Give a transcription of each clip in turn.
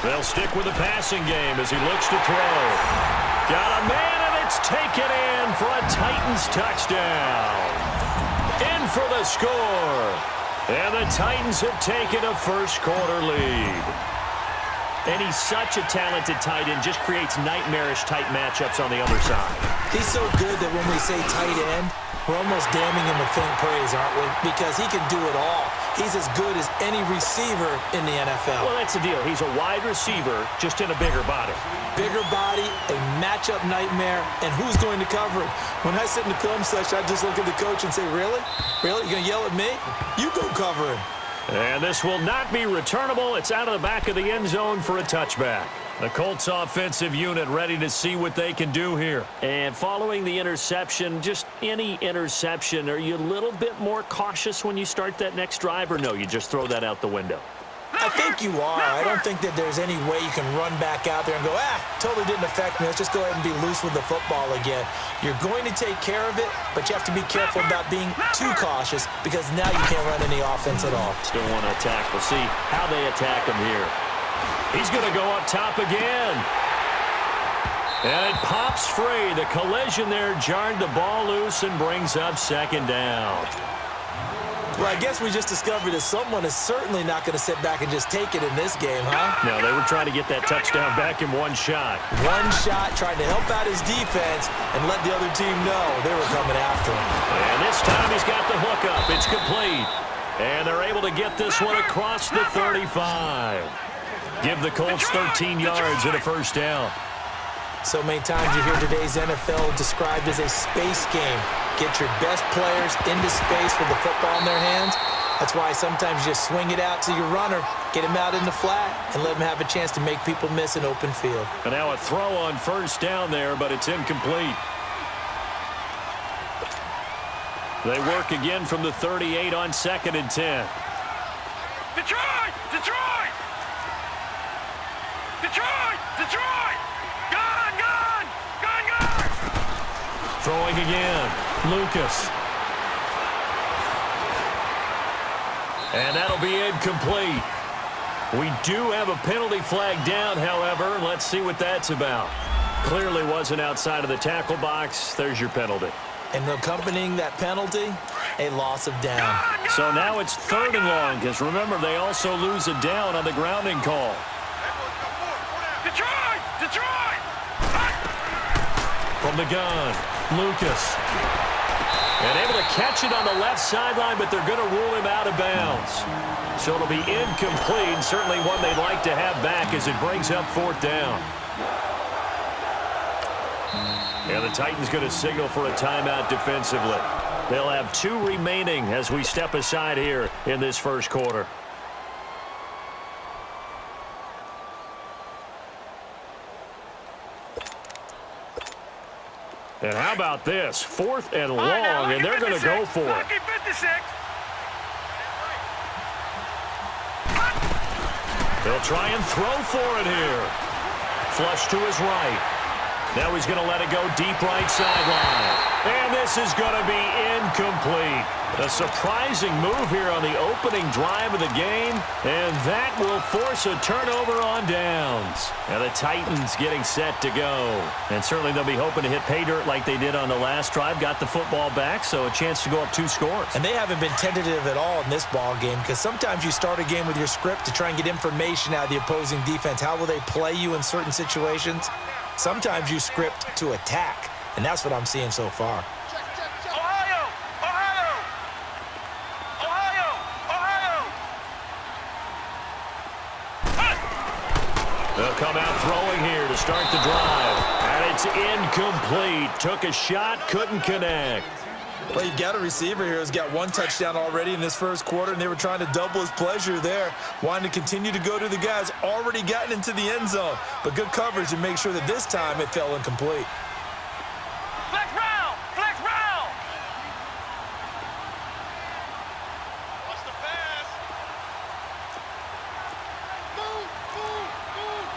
They'll stick with the passing game as he looks to throw. Got a man, and it's taken in for a Titans touchdown. In for the score. And the Titans have taken a first-quarter lead. And he's such a talented tight end, just creates nightmarish-type matchups on the other side. He's so good that when we say tight end, we're almost damning him with faint praise, aren't we? Because he can do it all. He's as good as any receiver in the NFL. Well, that's the deal. He's a wide receiver, just in a bigger body. Bigger body, a matchup nightmare, and who's going to cover him? When I sit in the film session, I just look at the coach and say, really? Really? You're going to yell at me? You go cover him. And this will not be returnable. It's out of the back of the end zone for a touchback. The Colts offensive unit ready to see what they can do here. And following the interception, just any interception, are you a little bit more cautious when you start that next drive, or no, you just throw that out the window? I think you are. I don't think that there's any way you can run back out there and go, totally didn't affect me. Let's just go ahead and be loose with the football again. You're going to take care of it, but you have to be careful about being too cautious because now you can't run any offense at all. Still want to attack. We'll see how they attack him here. He's going to go up top again. And it pops free. The collision there jarred the ball loose and brings up second down. Well, I guess we just discovered that someone is certainly not going to sit back and just take it in this game, huh? No, they were trying to get that touchdown back in one shot. One shot, trying to help out his defense and let the other team know they were coming after him. And this time he's got the hook up. It's complete. And they're able to get this one across the 35. Give the Colts 13 yards and a first down. So many times you hear today's NFL described as a space game. Get your best players into space with the football in their hands. That's why sometimes you just swing it out to your runner, get him out in the flat, and let him have a chance to make people miss an open field. And now a throw on first down there, but it's incomplete. They work again from the 38 on 2nd and 10. Detroit! Detroit! Detroit! Detroit! Gone! Gone! Gone! Gone! Throwing again. Lucas. And that'll be incomplete. We do have a penalty flag down, however. Let's see what that's about. Clearly wasn't outside of the tackle box. There's your penalty. And accompanying that penalty, a loss of down. So now it's 3rd and long, because remember, they also lose a down on the grounding call. Detroit! Detroit! From the gun, Lucas. And able to catch it on the left sideline, but they're going to rule him out of bounds. So it'll be incomplete, certainly one they'd like to have back as it brings up 4th down. And the Titans going to signal for a timeout defensively. They'll have 2 remaining as we step aside here in this first quarter. And how about this? 4th and long, and they're going to go for it. They'll try and throw for it here. Flush to his right. Now he's going to let it go deep right sideline. And this is going to be incomplete. A surprising move here on the opening drive of the game, and that will force a turnover on downs. And the Titans getting set to go. And certainly they'll be hoping to hit pay dirt like they did on the last drive. Got the football back, so a chance to go up 2 scores. And they haven't been tentative at all in this ball game, because sometimes you start a game with your script to try and get information out of the opposing defense. How will they play you in certain situations? Sometimes you script to attack, and that's what I'm seeing so far. Ohio! Ohio! Ohio! Ohio! They'll come out throwing here to start the drive. And it's incomplete. Took a shot, couldn't connect. Well, you've got a receiver here who's got 1 touchdown already in this first quarter, and they were trying to double his pleasure there, wanting to continue to go to the guys already gotten into the end zone. But good coverage to make sure that this time it fell incomplete. Flex round! Flex round! Watch the pass! Move! Move! Move!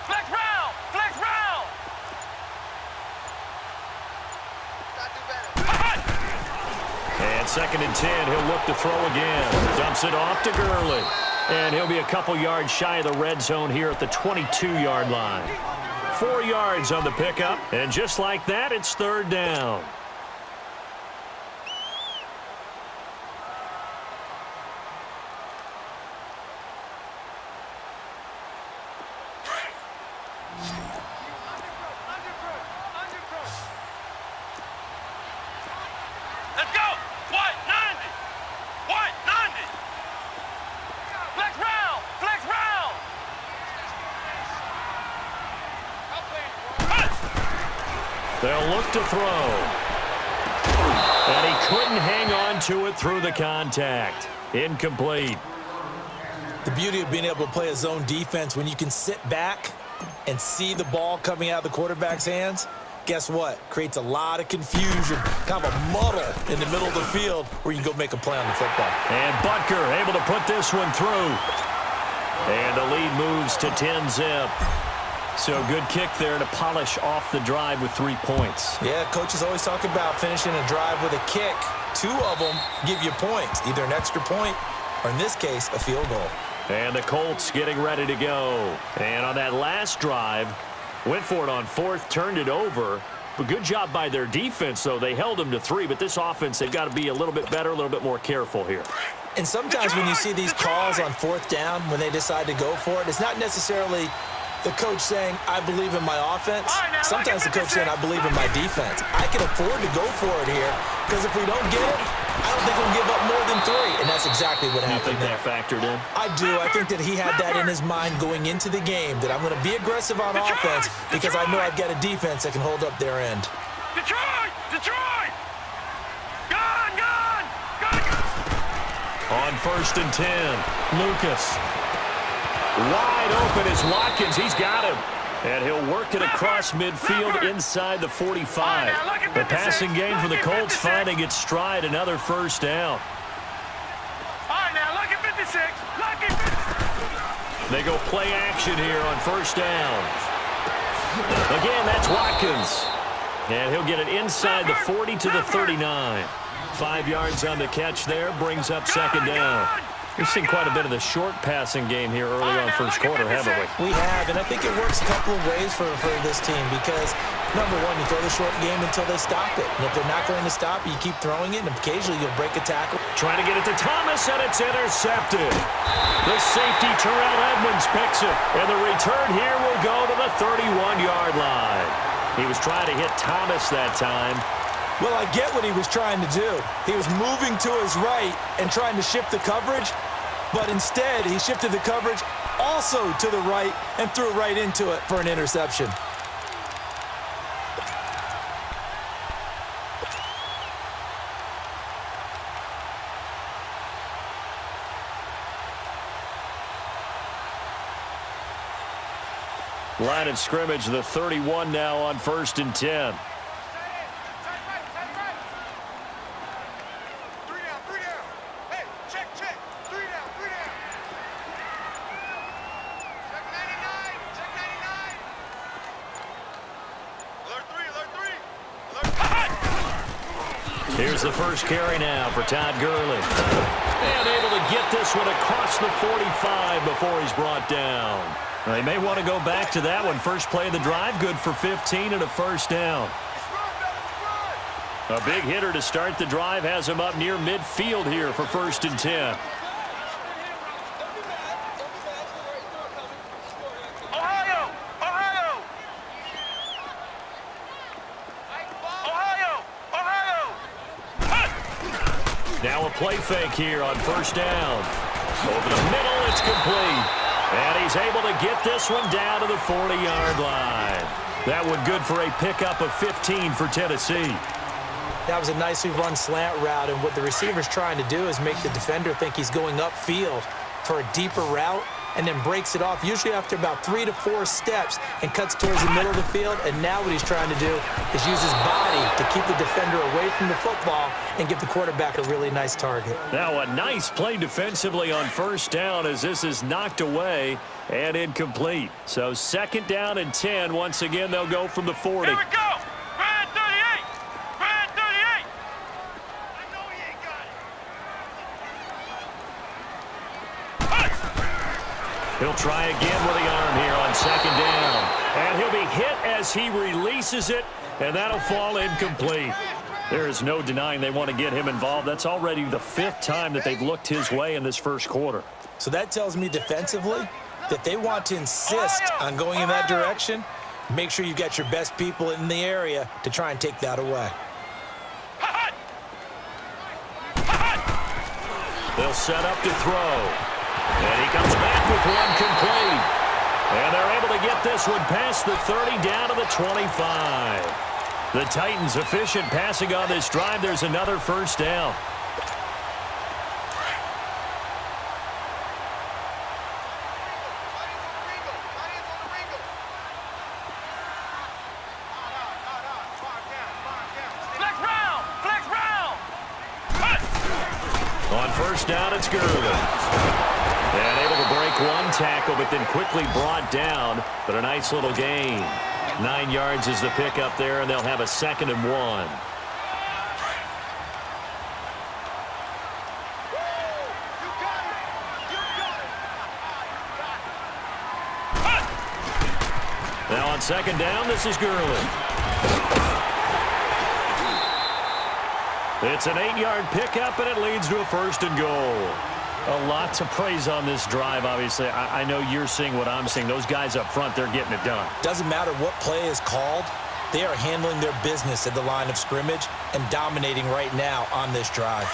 Flex round! Flex round! And 2nd and 10, he'll look to throw again. Dumps it off to Gurley. And he'll be a couple yards shy of the red zone here at the 22-yard line. 4 yards on the pickup. And just like that, it's 3rd down. They'll look to throw. And he couldn't hang on to it through the contact. Incomplete. The beauty of being able to play a zone defense when you can sit back and see the ball coming out of the quarterback's hands, guess what? Creates a lot of confusion, kind of a muddle in the middle of the field where you can go make a play on the football. And Butker able to put this one through. And the lead moves to 10-zip. So good kick there to polish off the drive with 3 points. Yeah, coaches always talk about finishing a drive with a kick. 2 of them give you points, either an extra point or, in this case, a field goal. And the Colts getting ready to go. And on that last drive, went for it on 4th, turned it over. But good job by their defense, though. They held them to 3, but this offense, they've got to be a little bit better, a little bit more careful here. And sometimes when you see these calls on 4th down, when they decide to go for it, it's not necessarily the coach saying, I believe in my offense. Sometimes the coach saying, I believe in my defense. I can afford to go for it here because if we don't get it, I don't think we'll give up more than 3. And that's exactly what happened there. You think that factored in? I do. I think that he had that in his mind going into the game, that I'm going to be aggressive on offense because I know I've got a defense that can hold up their end. Detroit! Detroit! Gone! Gone! Gone! On 1st and 10, Lucas. Wide open is Watkins. He's got him. And he'll work it across midfield inside the 45. The passing game for the Colts finding its stride. Another 1st down. All right, now look at 56. Look at 56. They go play action here on 1st down. Again, that's Watkins. And he'll get it inside the 40 to the 39. 5 yards on the catch there. Brings up 2nd down. We've seen quite a bit of the short passing game here early on 1st quarter, haven't we? We have, and I think it works a couple of ways for this team because, number one, you throw the short game until they stop it. And if they're not going to stop it, you keep throwing it, and occasionally you'll break a tackle. Trying to get it to Thomas, and it's intercepted. The safety, Terrell Edmonds, picks it. And the return here will go to the 31-yard line. He was trying to hit Thomas that time. Well, I get what he was trying to do. He was moving to his right and trying to shift the coverage, but instead he shifted the coverage also to the right and threw right into it for an interception. Line of scrimmage, the 31 now on 1st and 10. Here's the first carry now for Todd Gurley. And able to get this one across the 45 before he's brought down. Now, they may want to go back to that one. First play of the drive, good for 15 and a 1st down. A big hitter to start the drive has him up near midfield here for 1st and 10. Now a play fake here on 1st down. Over the middle, it's complete. And he's able to get this one down to the 40-yard line. That one good for a pickup of 15 for Tennessee. That was a nicely run slant route, and what the receiver's trying to do is make the defender think he's going upfield for a deeper route and then breaks it off, usually after about 3 to 4 steps, and cuts towards the middle of the field. And now what he's trying to do is use his body to keep the defender away from the football and give the quarterback a really nice target. Now a nice play defensively on 1st down as this is knocked away and incomplete. So 2nd down and 10. Once again, they'll go from the 40. Here we go. Brad 38. Brad 38. I know he ain't got He'll try again with the arm here on second down. And he'll be hit as he releases it, and that'll fall incomplete. There is no denying they want to get him involved. That's already the 5th time that they've looked his way in this first quarter. So that tells me defensively that they want to insist on going in that direction. Make sure you've got your best people in the area to try and take that away. They'll set up to throw. And he comes back with one complete. And they're able to get this one past the 30 down to the 25. The Titans efficient passing on this drive. There's another first down. On first down, it's Gurley. And able to break one tackle, but then quickly brought down. But a nice little gain. 9 yards is the pickup there, and they'll have a 2nd and 1. Now on second down, this is Gurley. It's an 8-yard pickup, and it leads to a 1st and goal. A lot to praise on this drive, obviously. I know you're seeing what I'm seeing. Those guys up front, they're getting it done. Doesn't matter what play is called. They are handling their business at the line of scrimmage and dominating right now on this drive.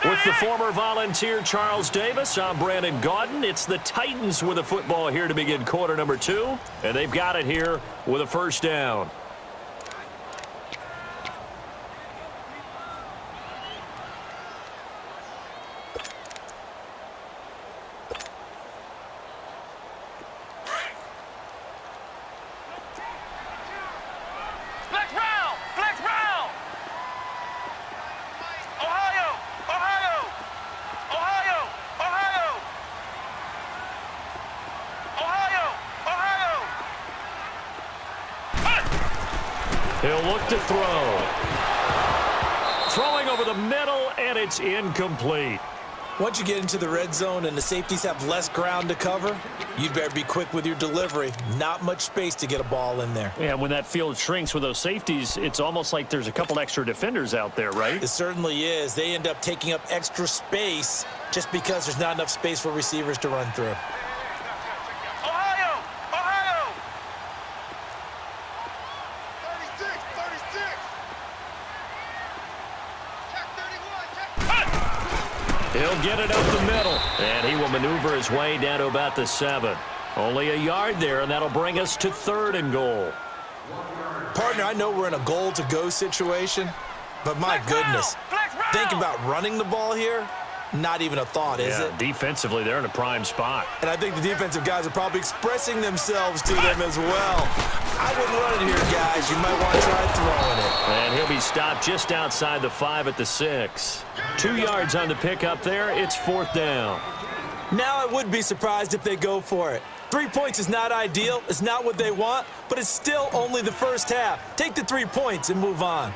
With the former Volunteer Charles Davis, I'm Brandon Gaudin. It's the Titans with the football here to begin quarter number 2. And they've got it here with a first down. He'll look to throw. Throwing over the middle, and it's incomplete. Once you get into the red zone and the safeties have less ground to cover, you'd better be quick with your delivery. Not much space to get a ball in there. Yeah, when that field shrinks with those safeties, it's almost like there's a couple extra defenders out there, right? It certainly is. They end up taking up extra space just because there's not enough space for receivers to run through. He'll get it up the middle, and he will maneuver his way down to about the 7. Only a yard there, and that'll bring us to 3rd and goal. Partner, I know we're in a goal-to-go situation, but my goodness, think about running the ball here. Not even a thought, is it? Defensively, they're in a prime spot. And I think the defensive guys are probably expressing themselves to them as well. I wouldn't run it here, guys. You might want to try throwing it. And he'll be stopped just outside the 5 at the 6. 2 yards on the pickup there. It's 4th down. Now I would be surprised if they go for it. 3 points is not ideal. It's not what they want, but it's still only the first half. Take the 3 points and move on.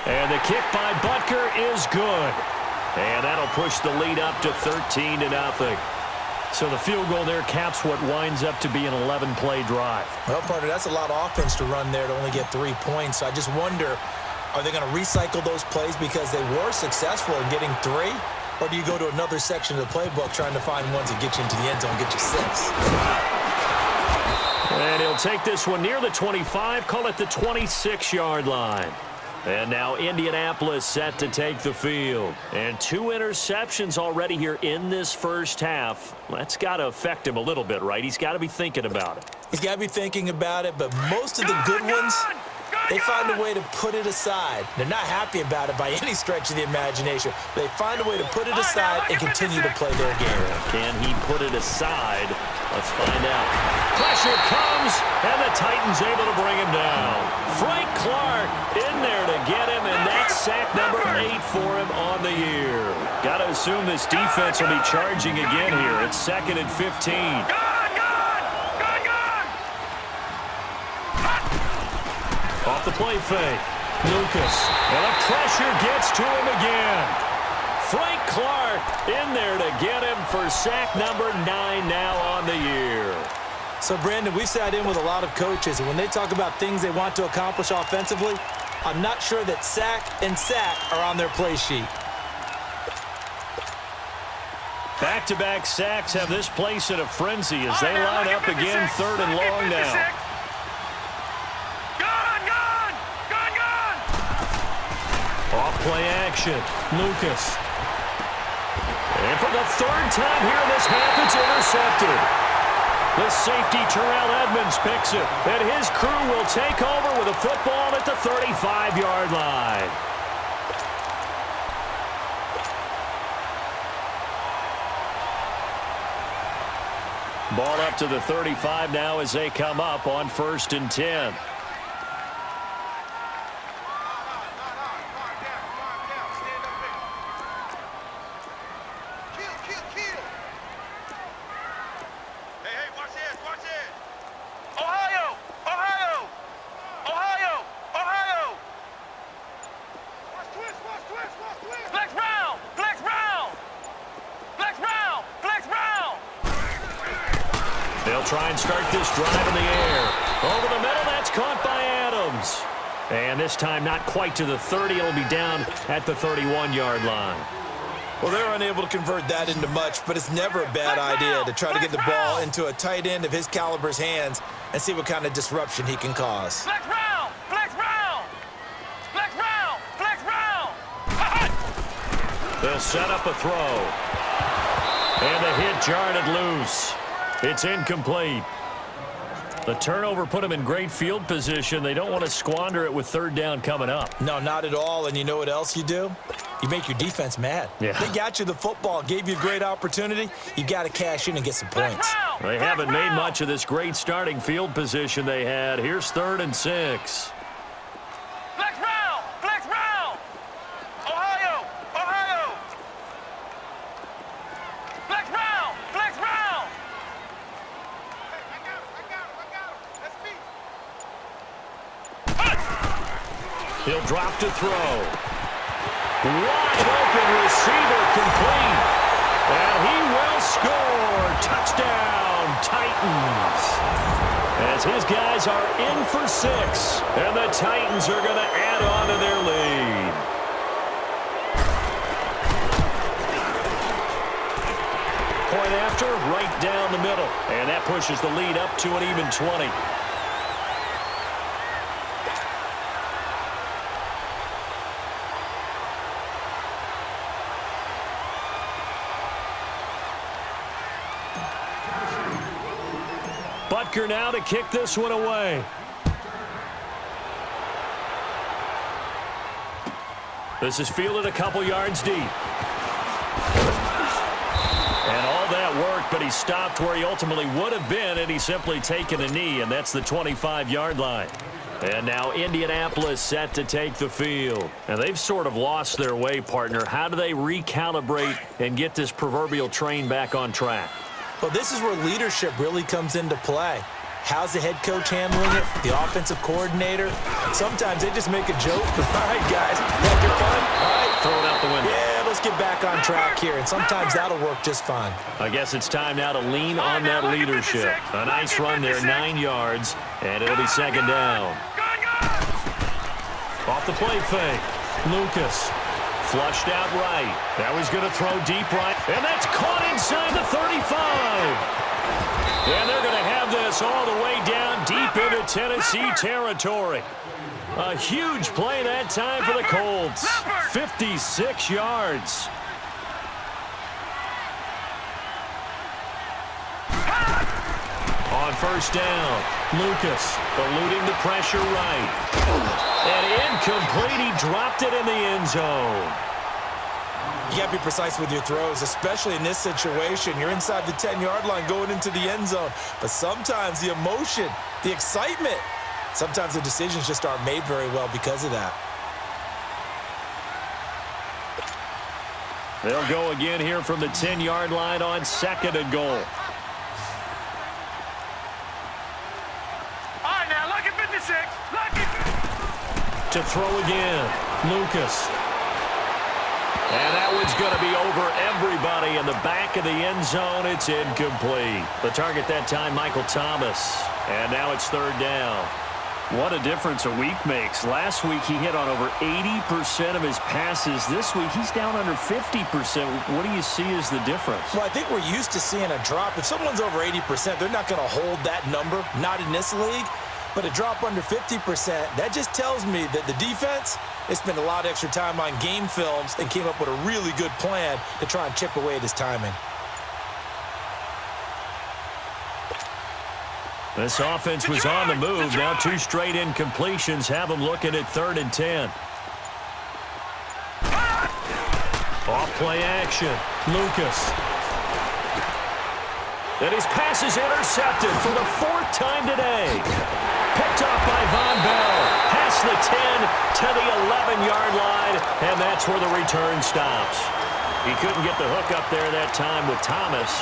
And the kick by Butker is good. And that'll push the lead up to 13-0. So the field goal there caps what winds up to be an 11-play drive. Well, partner, that's a lot of offense to run there to only get 3 points. So I just wonder, are they going to recycle those plays because they were successful in getting 3? Or do you go to another section of the playbook trying to find ones that get you into the end zone and get you 6? And he'll take this one near the 25, call it the 26-yard line. And now Indianapolis set to take the field. And 2 interceptions already here in this first half. That's got to affect him a little bit, right? He's got to be thinking about it. He's got to be thinking about it, but most of the good ones, they find a way to put it aside. They're not happy about it by any stretch of the imagination. They find a way to put it aside and continue to play their game. Can he put it aside? Let's find out. Pressure comes, and the Titans able to bring him down. Frank Clark in there to get him, and that's sack number 8 for him on the year. Got to assume this defense will be charging again here. It's 2nd and 15. the play fake. Lucas. And the pressure gets to him again. Frank Clark in there to get him for sack number 9 now on the year. So, Brandon, we've sat in with a lot of coaches, and when they talk about things they want to accomplish offensively, I'm not sure that sack and sack are on their play sheet. Back-to-back sacks have this place in a frenzy as they line up again, 3rd and long now. Off play action. Lucas. And for the 3rd time here in this half, it's intercepted. The safety, Terrell Edmonds, picks it. And his crew will take over with a football at the 35-yard line. Ball up to the 35 now as they come up on 1st and 10. They'll try and start this drive in the air. Over the middle, that's caught by Adams. And this time not quite to the 30. It'll be down at the 31-yard line. Well, they're unable to convert that into much, but it's never a bad idea to try to get the ball into a tight end of his caliber's hands and see what kind of disruption he can cause. Flex round! Flex round! Flex round! Flex round! They'll set up a throw. And the hit jarred it loose. It's incomplete. The turnover put them in great field position. They don't want to squander it with 3rd down coming up. No, not at all. And you know what else you do? You make your defense mad. Yeah. They got you the football, gave you a great opportunity. You got to cash in and get some points. They haven't made much of this great starting field position they had. Here's 3rd and 6. Flex round! Flex round! Ohio! Ohio! Flex round! Flex round! He'll drop to throw. Wide open receiver complete. And he will score. Touchdown, Titans. As his guys are in for 6. And the Titans are going to add on to their lead. Point after, right down the middle. And that pushes the lead up to an even 20. Butker now to kick this one away. This is fielded a couple yards deep. And all that work, but he stopped where he ultimately would have been had he simply taken a knee, and that's the 25-yard line. And now Indianapolis set to take the field. And they've sort of lost their way, partner. How do they recalibrate and get this proverbial train back on track? Well, this is where leadership really comes into play. How's the head coach handling it? The offensive coordinator? Sometimes they just make a joke. All right, guys, had your fun? All right. Throw it out the window. Yeah, let's get back on track here, and sometimes that'll work just fine. I guess it's time now to lean on that leadership. A nice run there, 9 yards, and it'll be 2nd down. Off the play fake. Lucas. Flushed out right. Now he's going to throw deep right. And that's caught inside the 35. And they're going to have this all the way down deep into Tennessee territory. A huge play that time for the Colts. 56 yards. On 1st down, Lucas eluding the pressure right. And incomplete. He dropped it in the end zone. You got to be precise with your throws, especially in this situation. You're inside the 10-yard line going into the end zone. But sometimes the emotion, the excitement, sometimes the decisions just aren't made very well because of that. They'll go again here from the 10-yard line on 2nd and goal. All right, now, look at 56. Look at... To throw again, Lucas. And that one's going to be over everybody in the back of the end zone. It's incomplete. The target that time, Michael Thomas. And now it's third down. What a difference a week makes. Last week he hit on over 80% of his passes. This week he's down under 50%. What do you see as the difference? Well, I think we're used to seeing a drop. If someone's over 80%, they're not going to hold that number, not in this league. But a drop under 50%, that just tells me that the defense, they spent a lot of extra time on game films and came up with a really good plan to try and chip away at his timing. This offense was on the move. Now 2 straight incompletions have them looking at 3rd and 10. Off play action. Lucas. And his pass is intercepted for the 4th time today. Picked off by Von Bell. Past the 10 to the 11-yard line, and that's where the return stops. He couldn't get the hook up there that time with Thomas.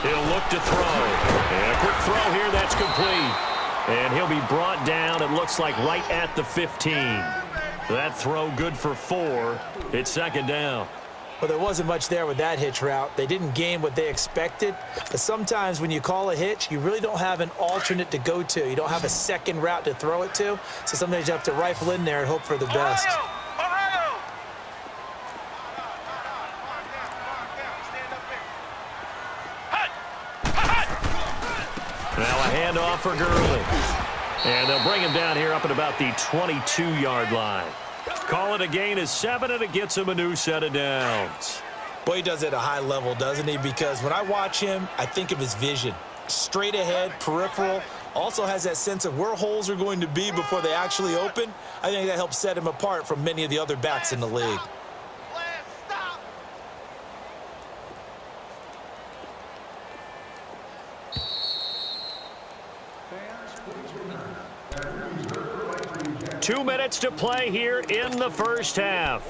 He'll look to throw. And a quick throw here, that's complete. And he'll be brought down, it looks like, right at the 15. That throw good for 4. It's 2nd down. Well, there wasn't much there with that hitch route. They didn't gain what they expected. But sometimes when you call a hitch, you really don't have an alternate to go to. You don't have a second route to throw it to. So sometimes you have to rifle in there and hope for the best. Now a handoff for Gurley. And they'll bring him down here up at about the 22-yard line. Call it a gain of 7, and it gets him a new set of downs. Boy, he does it at a high level, doesn't he? Because when I watch him, I think of his vision. Straight ahead, peripheral. Also has that sense of where holes are going to be before they actually open. I think that helps set him apart from many of the other backs in the league. 2 minutes to play here in the first half.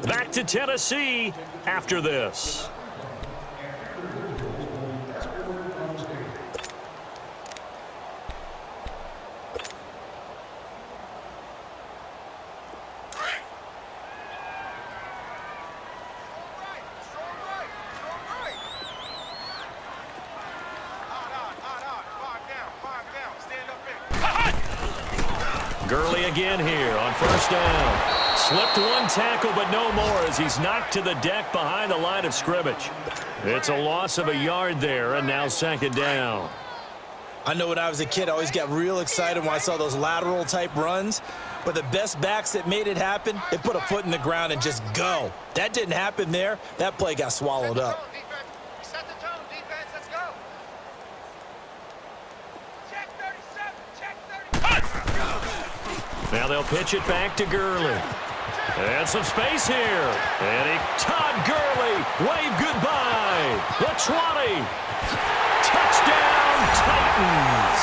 Back to Tennessee after this. Gurley again here on first down. Slipped one tackle, but no more as he's knocked to the deck behind the line of scrimmage. It's a loss of a yard there, and now 2nd down. I know when I was a kid, I always got real excited when I saw those lateral-type runs. But the best backs that made it happen, they put a foot in the ground and just go. That didn't happen there. That play got swallowed up. Set the tone, defense. Let's go. Check 37. Check 37. Now they'll pitch it back to Gurley. And some space here. And Todd Gurley, wave goodbye. The 20. Touchdown, Titans.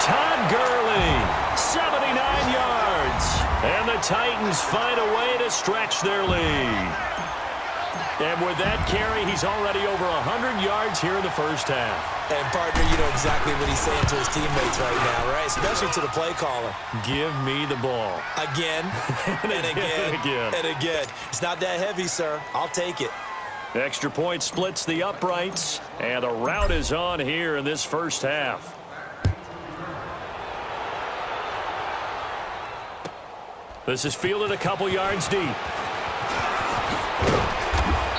Todd Gurley, 79 yards. And the Titans find a way to stretch their lead. And with that carry, he's already over 100 yards here in the first half. And, partner, you know exactly what he's saying to his teammates right now, right? Especially to the play caller. Give me the ball. Again, and again, and again. It's not that heavy, sir. I'll take it. Extra point splits the uprights, and the route is on here in this first half. This is fielded a couple yards deep.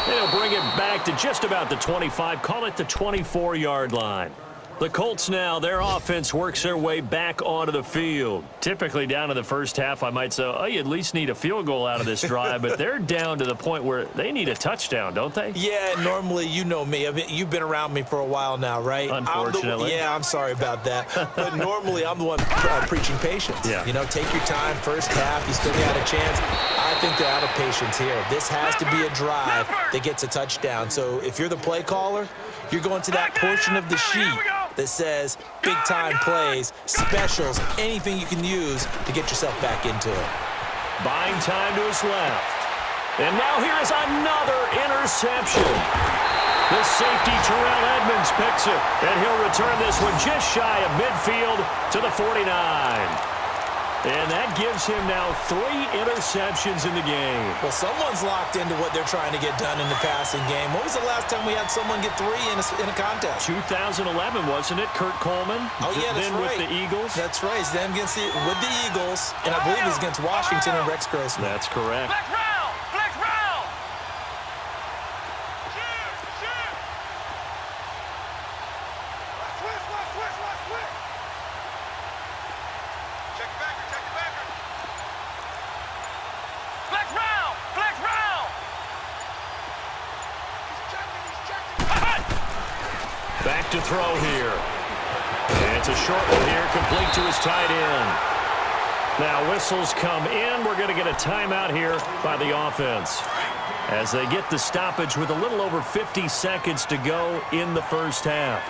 They'll bring it back to just about the 25, call it the 24-yard line. The Colts now, their offense works their way back onto the field. Typically down in the first half, I might say, oh, you at least need a field goal out of this drive, but they're down to the point where they need a touchdown, don't they? Yeah, normally, you know me. You've been around me for a while now, right? Unfortunately. I'm sorry about that. But normally, I'm the one preaching patience. Yeah. You know, take your time, first half, you still got a chance. I think they're out of patience here. This has to be a drive that gets a touchdown. So if you're the play caller, you're going to that portion of the sheet that says big-time plays, specials, anything you can use to get yourself back into it. Buying time to his left. And now here is another interception. The safety, Terrell Edmonds, picks it. And he'll return this one just shy of midfield to the 49. And that gives him now 3 interceptions in the game. Well, someone's locked into what they're trying to get done in the passing game. When was the last time we had someone get 3 in a contest? 2011, wasn't it? Kurt Coleman. Oh, yeah, that's then right. with the Eagles. That's right. It's then with the Eagles, and I believe it was against Washington and Rex Grossman. That's correct. Flex round! Flex round! Switch! Check your backer, check your backer. Flex round! Flex round! He's checking. Back to throw here. And it's a short one here, complete to his tight end. Now whistles come in. We're going to get a timeout here by the offense as they get the stoppage with a little over 50 seconds to go in the first half.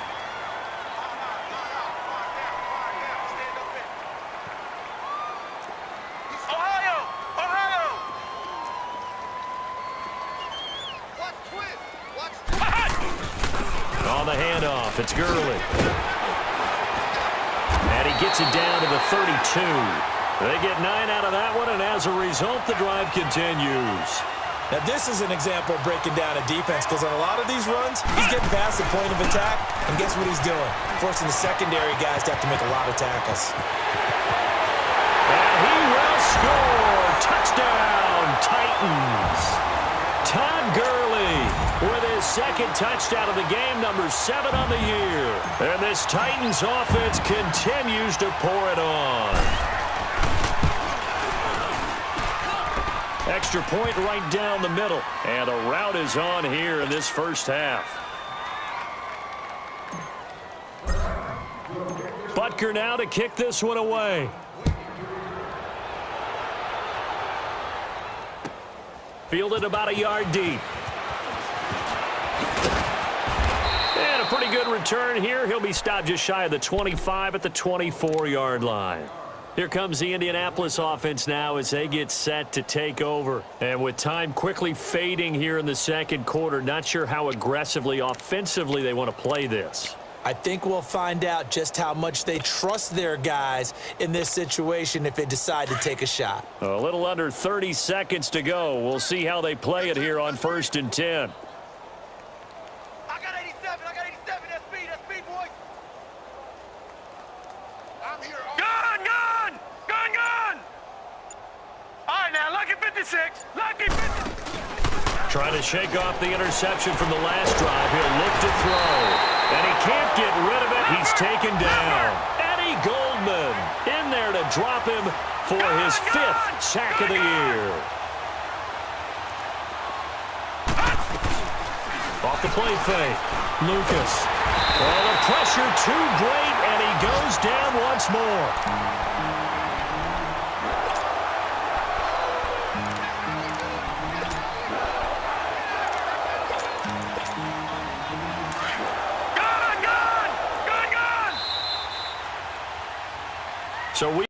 On the handoff, it's Gurley. And he gets it down to the 32. They get 9 out of that one, and as a result, the drive continues. Now, this is an example of breaking down a defense, because on a lot of these runs, he's getting past the point of attack, and guess what he's doing? Forcing the secondary guys to have to make a lot of tackles. And he will score. Touchdown, Titans. Todd Gurley with his second touchdown of the game, number 7 on the year. And this Titans offense continues to pour it on. Extra point right down the middle. And a rout is on here in this first half. Butker now to kick this one away. Fielded about a yard deep. And a pretty good return here. He'll be stopped just shy of the 25 at the 24-yard line. Here comes the Indianapolis offense now as they get set to take over. And with time quickly fading here in the second quarter, not sure how aggressively, offensively they want to play this. I think we'll find out just how much they trust their guys in this situation if they decide to take a shot. A little under 30 seconds to go. We'll see how they play it here on 1st and 10. I got 87, that's speed, boys. I'm here. Gun! All right, now, lucky 56, lucky 50. Trying to shake off the interception from the last drive. He'll look to throw. And he can't get rid of it. He's taken down. Eddie Goldman in there to drop him for his 5th sack of the year. Off the play fake. Lucas. Oh, the pressure too great, and he goes down once more. So we